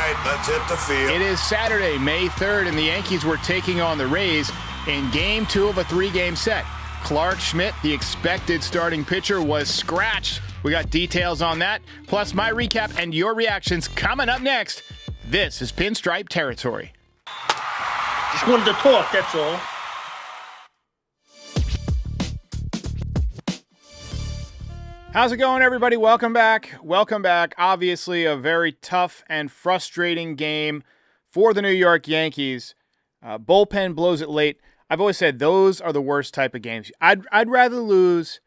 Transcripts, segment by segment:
right, let's hit the field. It is Saturday, May 3rd, and the Yankees were taking on the Rays in Game 2 of a 3-game set. Clarke Schmidt, the expected starting pitcher, was scratched. We got details on that, plus my recap and your reactions coming up next. This is Pinstripe Territory. Just wanted to talk, that's all. How's it going, everybody? Welcome back. Welcome back. Obviously, a very tough and frustrating game for the New York Yankees. Bullpen blows it late. I've always said those are the worst type of games. I'd rather lose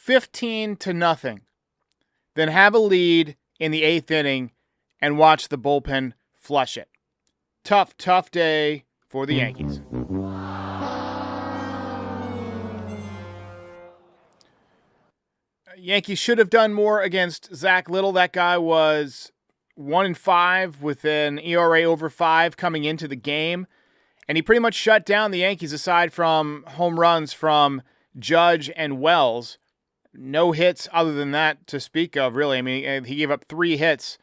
15-0 than have a lead in the 8th inning and watch the bullpen flush it. Tough day for the Yankees. Yankees should have done more against Zach Little. That guy was 1-5 with an ERA over 5 coming into the game. And he pretty much shut down the Yankees aside from home runs from Judge and Wells. No hits other than that to speak of, really. I mean, he gave up 3 hits.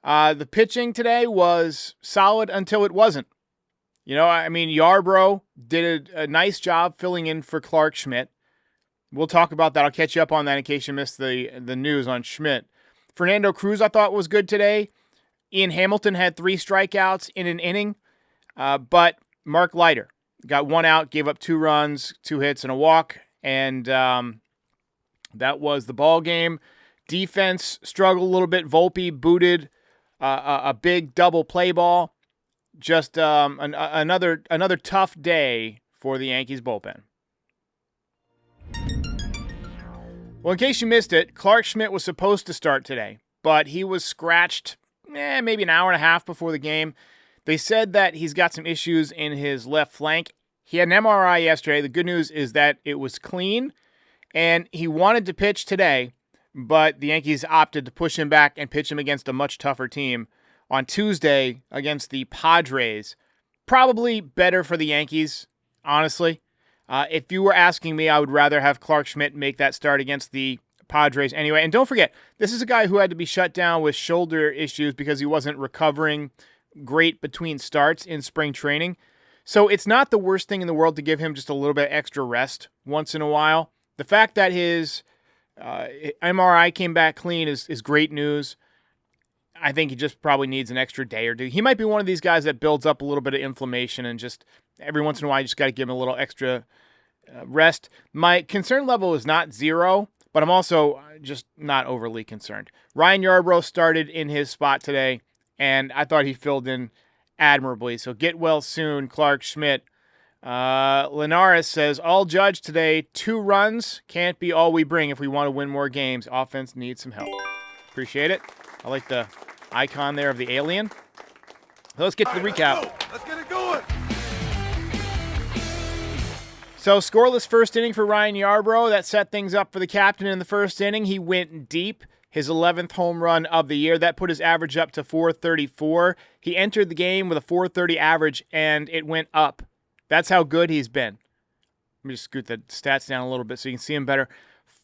The pitching today was solid until it wasn't. You know, I mean, Yarbrough did a nice job filling in for Clarke Schmidt. We'll talk about that. I'll catch you up on that in case you missed the news on Schmidt. Fernando Cruz, I thought, was good today. Ian Hamilton had 3 strikeouts in an inning. But Mark Leiter got 1 out, gave up 2 runs, 2 hits, and a walk. And that was the ball game. Defense struggled a little bit. Volpe booted a big double play ball. Just another tough day for the Yankees bullpen. Well, in case you missed it, Clarke Schmidt was supposed to start today, but he was scratched maybe an hour and a half before the game. They said that he's got some issues in his left flank. He had an MRI yesterday. The good news is that it was clean, and he wanted to pitch today, but the Yankees opted to push him back and pitch him against a much tougher team on Tuesday against the Padres. Probably better for the Yankees, honestly. If you were asking me, I would rather have Clarke Schmidt make that start against the Padres anyway. And don't forget, this is a guy who had to be shut down with shoulder issues because he wasn't recovering great between starts in spring training. So it's not the worst thing in the world to give him just a little bit extra rest once in a while. The fact that his MRI came back clean is great news. I think he just probably needs an extra day or 2. He might be one of these guys that builds up a little bit of inflammation and just every once in a while you just got to give him a little extra rest. My concern level is not 0, but I'm also just not overly concerned. Ryan Yarbrough started in his spot today, and I thought he filled in admirably. So get well soon, Clarke Schmidt. Linares says, all Judge today, 2 runs. Can't be all we bring if we want to win more games. Offense needs some help. Appreciate it. I like the icon there of the alien. Let's get to the recap. Let's get it going. So scoreless first inning for Ryan Yarbrough. That set things up for the captain in the first inning. He went deep, his 11th home run of the year. That put his average up to 434. He entered the game with a 430 average, and it went up. That's how good he's been. Let me just scoot the stats down a little bit so you can see him better.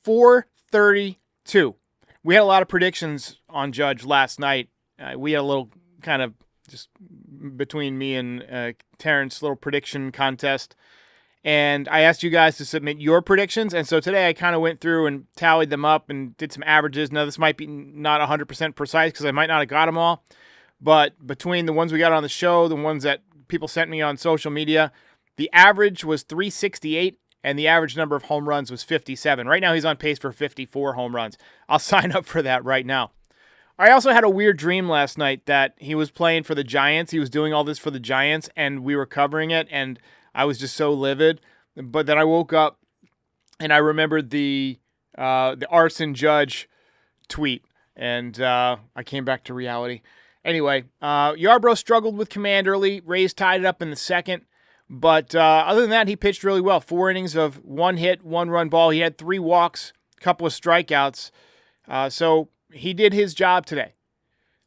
432. We had a lot of predictions on Judge last night. We had a little kind of just between me and Terrence, little prediction contest. And I asked you guys to submit your predictions. And so today I kind of went through and tallied them up and did some averages. Now, this might be not 100% precise because I might not have got them all. But between the ones we got on the show, the ones that people sent me on social media, the average was 368. And the average number of home runs was 57. Right now, he's on pace for 54 home runs. I'll sign up for that right now. I also had a weird dream last night that he was playing for the Giants. He was doing all this for the Giants, and we were covering it, and I was just so livid. But then I woke up, and I remembered the Arson Judge tweet, and I came back to reality. Anyway, Yarbrough struggled with command early. Rays tied it up in the second. But other than that, he pitched really well. 4 innings of 1 hit, 1 run ball. He had 3 walks, a couple of strikeouts. So he did his job today.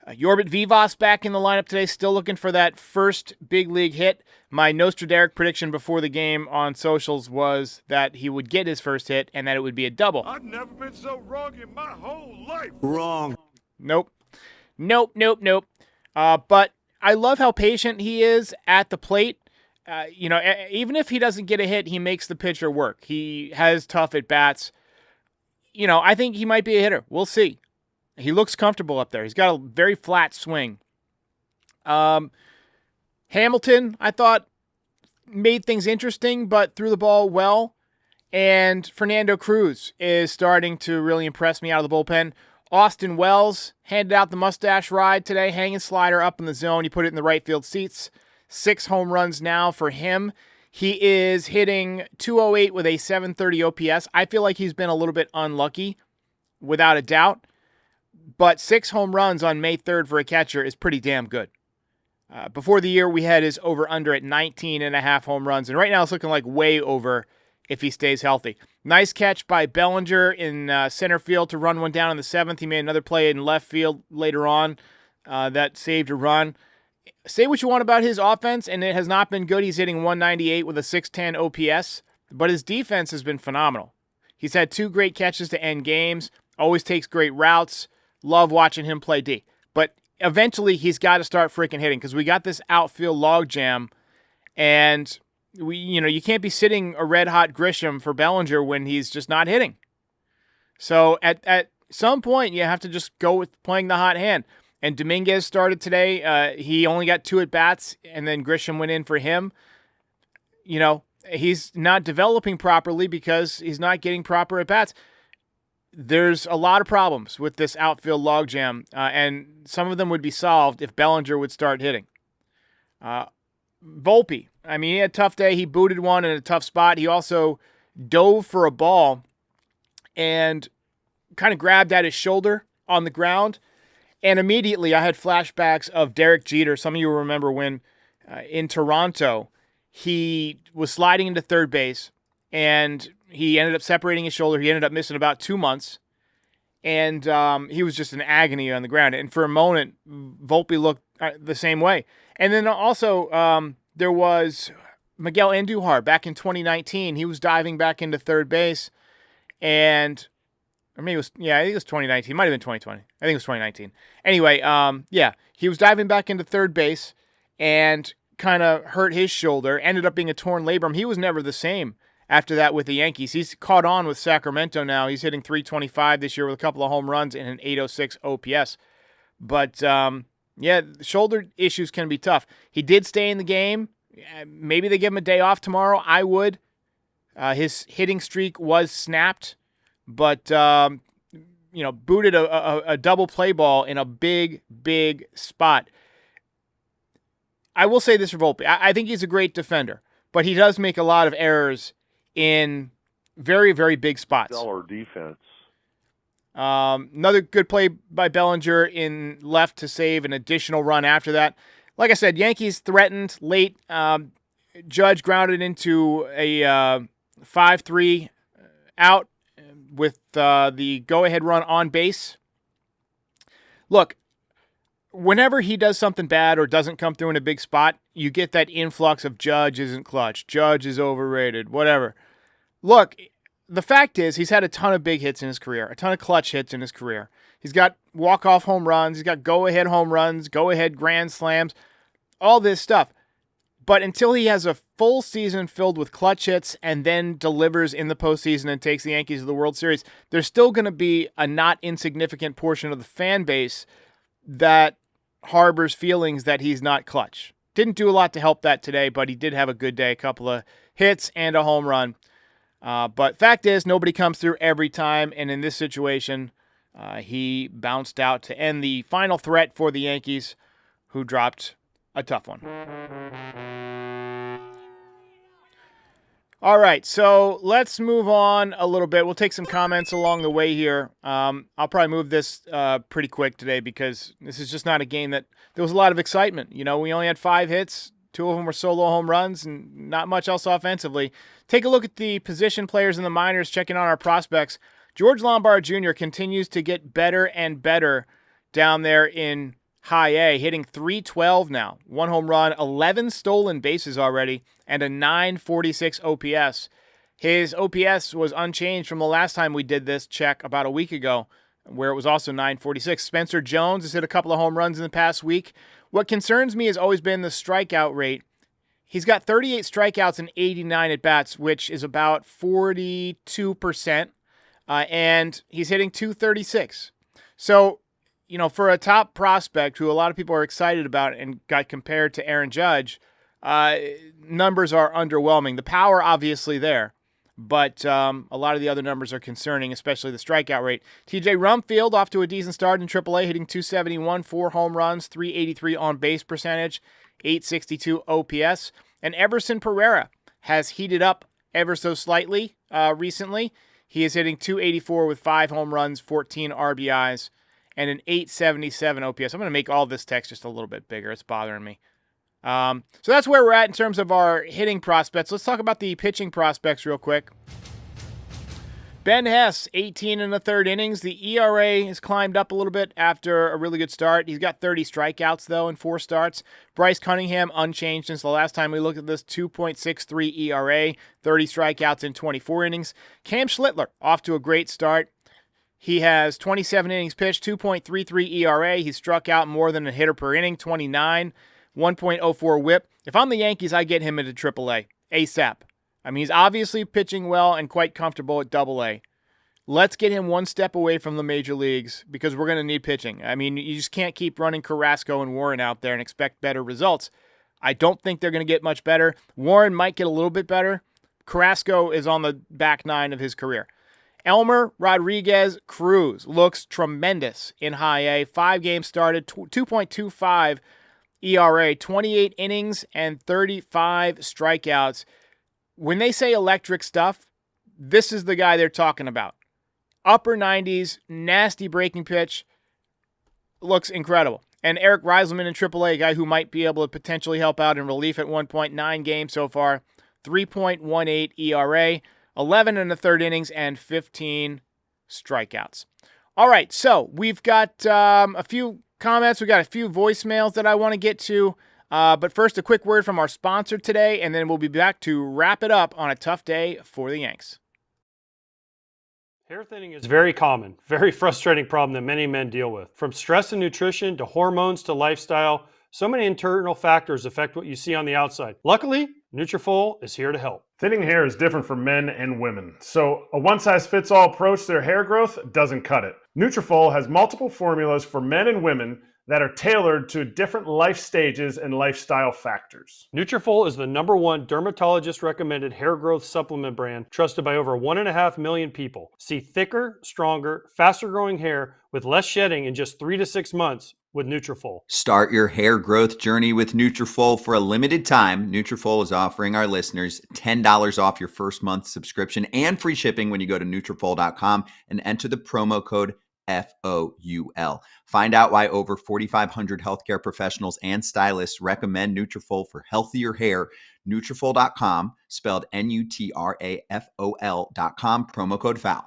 Yorbit Vivas back in the lineup today, still looking for that first big league hit. My Derek prediction before the game on socials was that he would get his first hit and that it would be a double. I've never been so wrong in my whole life. Wrong. Nope. But I love how patient he is at the plate. Even if he doesn't get a hit, he makes the pitcher work. He has tough at-bats. I think he might be a hitter. We'll see. He looks comfortable up there. He's got a very flat swing. Hamilton, I thought, made things interesting, but threw the ball well. And Fernando Cruz is starting to really impress me out of the bullpen. Austin Wells handed out the mustache ride today, hanging slider up in the zone. He put it in the right field seats. 6 home runs now for him. He is hitting .208 with a .730 OPS. I feel like he's been a little bit unlucky, without a doubt. But 6 home runs on May 3rd for a catcher is pretty damn good. Before the year, we had his over-under at 19.5 home runs. And right now it's looking like way over if he stays healthy. Nice catch by Bellinger in center field to run one down in the 7th. He made another play in left field later on that saved a run. Say what you want about his offense, and it has not been good. He's hitting .198 with a .610 OPS, but his defense has been phenomenal. He's had 2 great catches to end games, always takes great routes. Love watching him play D. But eventually he's got to start freaking hitting because we got this outfield logjam, and you can't be sitting a red-hot Grisham for Bellinger when he's just not hitting. So at some point, you have to just go with playing the hot hand. And Dominguez started today. He only got 2 at-bats, and then Grisham went in for him. He's not developing properly because he's not getting proper at-bats. There's a lot of problems with this outfield logjam, and some of them would be solved if Bellinger would start hitting. Volpe, he had a tough day. He booted one in a tough spot. He also dove for a ball and kind of grabbed at his shoulder on the ground. And immediately I had flashbacks of Derek Jeter. Some of you will remember when in Toronto, he was sliding into third base and he ended up separating his shoulder. He ended up missing about 2 months. And he was just in agony on the ground. And for a moment, Volpe looked the same way. And then also there was Miguel Andujar back in 2019. He was diving back into third base. And or maybe I think it was 2019. It might have been 2020. I think it was 2019. Anyway, he was diving back into third base and kind of hurt his shoulder. Ended up being a torn labrum. He was never the same after that with the Yankees. He's caught on with Sacramento now. He's hitting .325 this year with a couple of home runs and an .806 OPS. But, shoulder issues can be tough. He did stay in the game. Maybe they give him a day off tomorrow. I would. His hitting streak was snapped. But, booted a double play ball in a big, big spot. I will say this for Volpe. I think he's a great defender, but he does make a lot of errors in very, very big spots. Stellar defense. Another good play by Bellinger in left to save an additional run after that. Like I said, Yankees threatened late. Judge grounded into a 5-3 out with the go-ahead run on base. Look, whenever he does something bad or doesn't come through in a big spot, you get that influx of Judge isn't clutch, Judge is overrated, whatever. Look, the fact is he's had a ton of big hits in his career, a ton of clutch hits in his career. He's got walk-off home runs, he's got go-ahead home runs, go-ahead grand slams, all this stuff. But until he has a full season filled with clutch hits and then delivers in the postseason and takes the Yankees to the World Series, there's still going to be a not insignificant portion of the fan base that harbors feelings that he's not clutch. Didn't do a lot to help that today, but he did have a good day, a couple of hits and a home run. But fact is, nobody comes through every time, and in this situation, he bounced out to end the final threat for the Yankees, who dropped a tough one. All right, so let's move on a little bit. We'll take some comments along the way here. I'll probably move this pretty quick today because this is just not a game that there was a lot of excitement. We only had 5 hits. 2 of them were solo home runs and not much else offensively. Take a look at the position players in the minors, checking on our prospects. George Lombard Jr. continues to get better and better down there in High A, hitting .312 now. 1 home run, 11 stolen bases already, and a .946 OPS. His OPS was unchanged from the last time we did this check about a week ago, where it was also .946. Spencer Jones has hit a couple of home runs in the past week. What concerns me has always been the strikeout rate. He's got 38 strikeouts and 89 at-bats, which is about 42%, and he's hitting .236. So, for a top prospect who a lot of people are excited about and got compared to Aaron Judge, numbers are underwhelming. The power, obviously, there. But a lot of the other numbers are concerning, especially the strikeout rate. TJ Rumfield off to a decent start in AAA, hitting .271, 4 home runs, .383 on-base percentage, .862 OPS. And Everson Pereira has heated up ever so slightly recently. He is hitting .284 with 5 home runs, 14 RBIs, and an .877 OPS. I'm going to make all this text just a little bit bigger. It's bothering me. So that's where we're at in terms of our hitting prospects. Let's talk about the pitching prospects real quick. Ben Hess, 18 in the third innings. The ERA has climbed up a little bit after a really good start. He's got 30 strikeouts, though, in 4 starts. Bryce Cunningham, unchanged since the last time we looked at this, 2.63 ERA, 30 strikeouts in 24 innings. Cam Schlittler, off to a great start. He has 27 innings pitched, 2.33 ERA. He struck out more than a hitter per inning, 29. 1.04 whip. If I'm the Yankees, I get him into AAA ASAP. I mean, he's obviously pitching well and quite comfortable at AA. Let's get him one step away from the major leagues because we're going to need pitching. I mean, you just can't keep running Carrasco and Warren out there and expect better results. I don't think they're going to get much better. Warren might get a little bit better. Carrasco is on the back 9 of his career. Elmer Rodriguez Cruz looks tremendous in high A. 5 games started, 2.25 ERA, 28 innings, and 35 strikeouts. When they say electric stuff, this is the guy they're talking about. Upper 90s, nasty breaking pitch, looks incredible. And Erik Reiselman in AAA, a guy who might be able to potentially help out in relief at 1.9 games so far, 3.18 ERA, 11 in the third innings, and 15 strikeouts. All right, so we've got a few comments. We got a few voicemails that I want to get to. But first, a quick word from our sponsor today, and then we'll be back to wrap it up on a tough day for the Yanks. Hair thinning is very common, very frustrating problem that many men deal with. From stress and nutrition to hormones to lifestyle, so many internal factors affect what you see on the outside. Luckily, Nutrafol is here to help. Thinning hair is different for men and women, so a one-size-fits-all approach to their hair growth doesn't cut it. Nutrafol has multiple formulas for men and women that are tailored to different life stages and lifestyle factors. Nutrafol is the #1 dermatologist-recommended hair growth supplement brand trusted by over 1.5 million people. See thicker, stronger, faster-growing hair with less shedding in just 3 to 6 months with Nutrafol. Start your hair growth journey with Nutrafol for a limited time. Nutrafol is offering our listeners $10 off your first month subscription and free shipping when you go to Nutrafol.com and enter the promo code FOUL. Find out why over 4,500 healthcare professionals and stylists recommend Nutrafol for healthier hair. Nutrafol.com, spelled Nutrafol.com, promo code FOUL.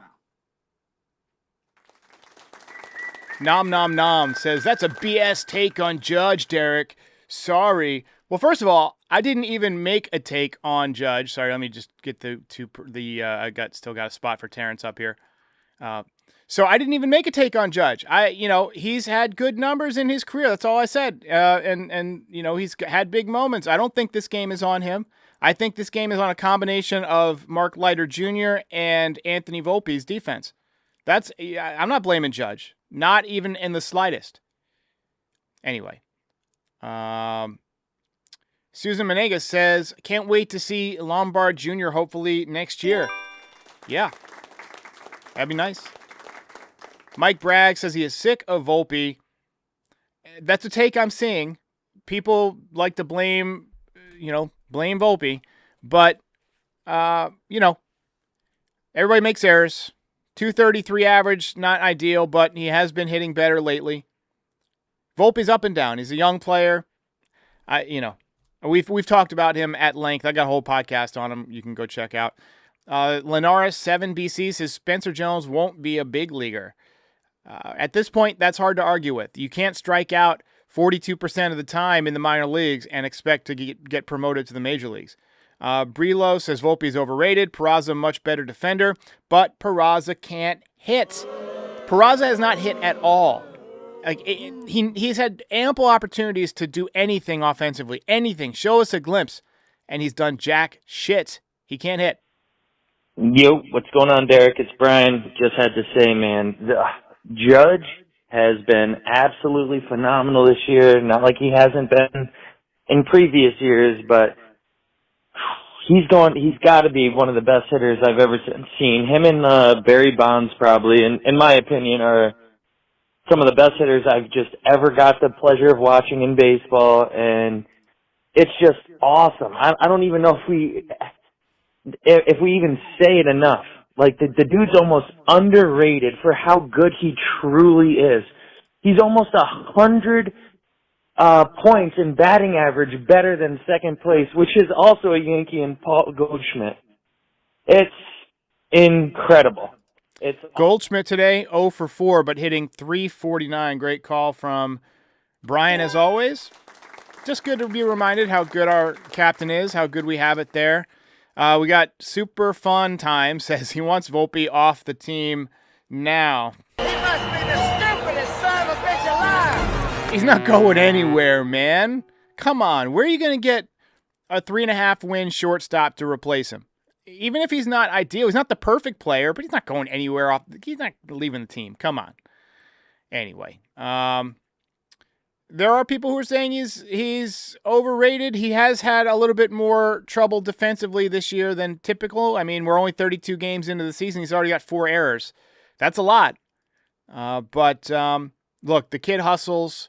Nom Nom Nom says, that's a BS take on Judge, Derek. Sorry. Well, first of all, I didn't even make a take on Judge. Sorry, let me just get I still got a spot for Terrence up here. So I didn't even make a take on Judge. He's had good numbers in his career. That's all I said. And he's had big moments. I don't think this game is on him. I think this game is on a combination of Mark Leiter Jr. and Anthony Volpe's defense. I'm not blaming Judge. Not even in the slightest. Anyway. Susan Menegas says, can't wait to see Lombard Jr. hopefully next year. Yeah. That'd be nice. Mike Bragg says he is sick of Volpe. That's a take I'm seeing. People like to blame Volpe. But, everybody makes errors. 233 average, not ideal, but he has been hitting better lately. Volpe's up and down. He's a young player. We've talked about him at length. I got a whole podcast on him you can go check out. Linares, 7 BC, says Spencer Jones won't be a big leaguer. At this point, that's hard to argue with. You can't strike out 42% of the time in the minor leagues and expect to get promoted to the major leagues. Brilo says Volpe's overrated. Peraza, much better defender, but Peraza can't hit. Peraza has not hit at all. He's had ample opportunities to do anything offensively, anything. Show us a glimpse, and he's done jack shit. He can't hit. Yo, what's going on, Derek? It's Brian. Just had to say, man, Judge has been absolutely phenomenal this year. Not like he hasn't been in previous years, but he's got to be one of the best hitters I've ever seen. Him and Barry Bonds probably, in my opinion, are some of the best hitters I've just ever got the pleasure of watching in baseball, and it's just awesome. I don't even know if we even say it enough. Like, the dude's almost underrated for how good he truly is. He's almost 100 points in batting average better than second place, which is also a Yankee and Paul Goldschmidt. It's incredible. Goldschmidt today, 0 for 4, but hitting .349. Great call from Brian, as always. Just good to be reminded how good our captain is, how good we have it there. We got Super Fun Time, says he wants Volpe off the team now. He must be the stupidest son of a bitch alive. He's not going anywhere, man. Come on, where are you going to get a 3.5-win shortstop to replace him? Even if he's not ideal, he's not the perfect player, but he's not going anywhere off. He's not leaving the team. Come on. Anyway, there are people who are saying he's overrated. He has had a little bit more trouble defensively this year than typical. I mean, we're only 32 games into the season. He's already got 4 errors. That's a lot. But look, the kid hustles.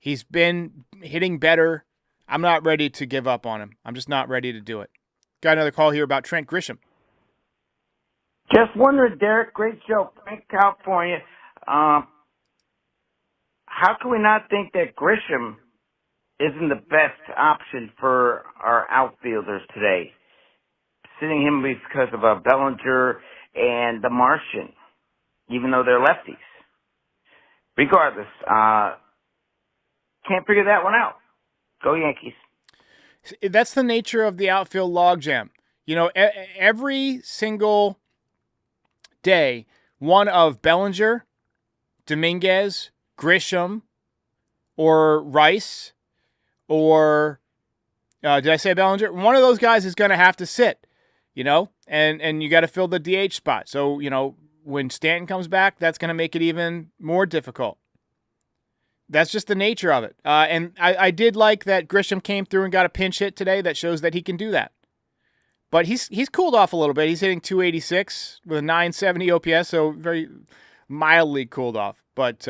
He's been hitting better. I'm not ready to give up on him. I'm just not ready to do it. Got another call here about Trent Grisham. Just wondering, Derek, great show, Frank, California. How can we not think that Grisham isn't the best option for our outfielders today? Sitting him because of Bellinger and the Martian, even though they're lefties. Regardless, can't figure that one out. Go Yankees. That's the nature of the outfield logjam. You know, every single day, one of Bellinger, Dominguez, Grisham, or Rice, or did I say Bellinger? One of those guys is going to have to sit, you know, and you got to fill the DH spot. So, you know, when Stanton comes back, that's going to make it even more difficult. That's just the nature of it. And I did like that Grisham came through and got a pinch hit today. That shows that he can do that. But he's cooled off a little bit. He's hitting .286 with a .970 OPS, so very mildly cooled off. But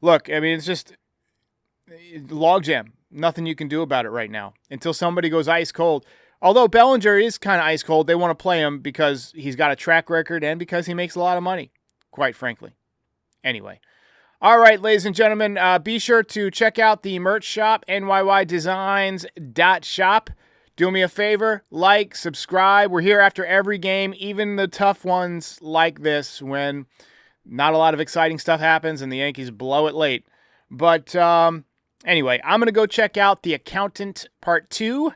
look, I mean, it's just logjam. Nothing you can do about it right now until somebody goes ice cold. Although Bellinger is kind of ice cold, they want to play him because he's got a track record and because he makes a lot of money, quite frankly. Anyway. All right, ladies and gentlemen, be sure to check out the merch shop, NYYdesigns.shop. Do me a favor, like, subscribe. We're here after every game, even the tough ones like this when not a lot of exciting stuff happens and the Yankees blow it late. But anyway, I'm going to go check out The Accountant Part 2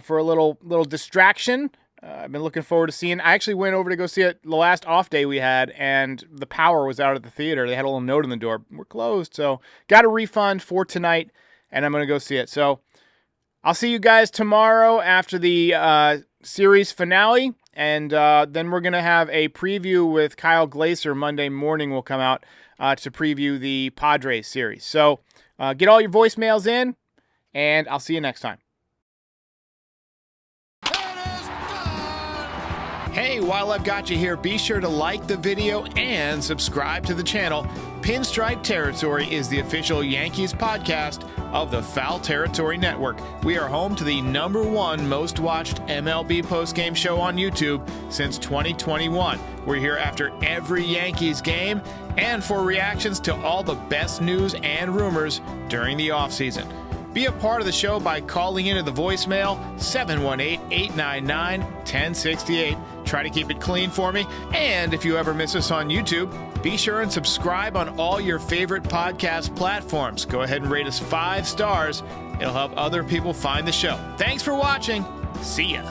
for a little distraction. I've been looking forward to seeing. I actually went over to go see it the last off day we had, and the power was out at the theater. They had a little note on the door. We're closed, so got a refund for tonight, and I'm going to go see it. So I'll see you guys tomorrow after the series finale, and then we're going to have a preview with Kyle Glaser. Monday morning will come out to preview the Padres series. So get all your voicemails in, and I'll see you next time. Hey, while I've got you here, be sure to like the video and subscribe to the channel. Pinstripe Territory is the official Yankees podcast of the Foul Territory Network. We are home to the #1 most watched MLB postgame show on YouTube since 2021. We're here after every Yankees game and for reactions to all the best news and rumors during the offseason. Be a part of the show by calling into the voicemail 718-899-1068. Try to keep it clean for me. And if you ever miss us on YouTube, be sure and subscribe on all your favorite podcast platforms. Go ahead and rate us 5 stars. It'll help other people find the show. Thanks for watching. See ya.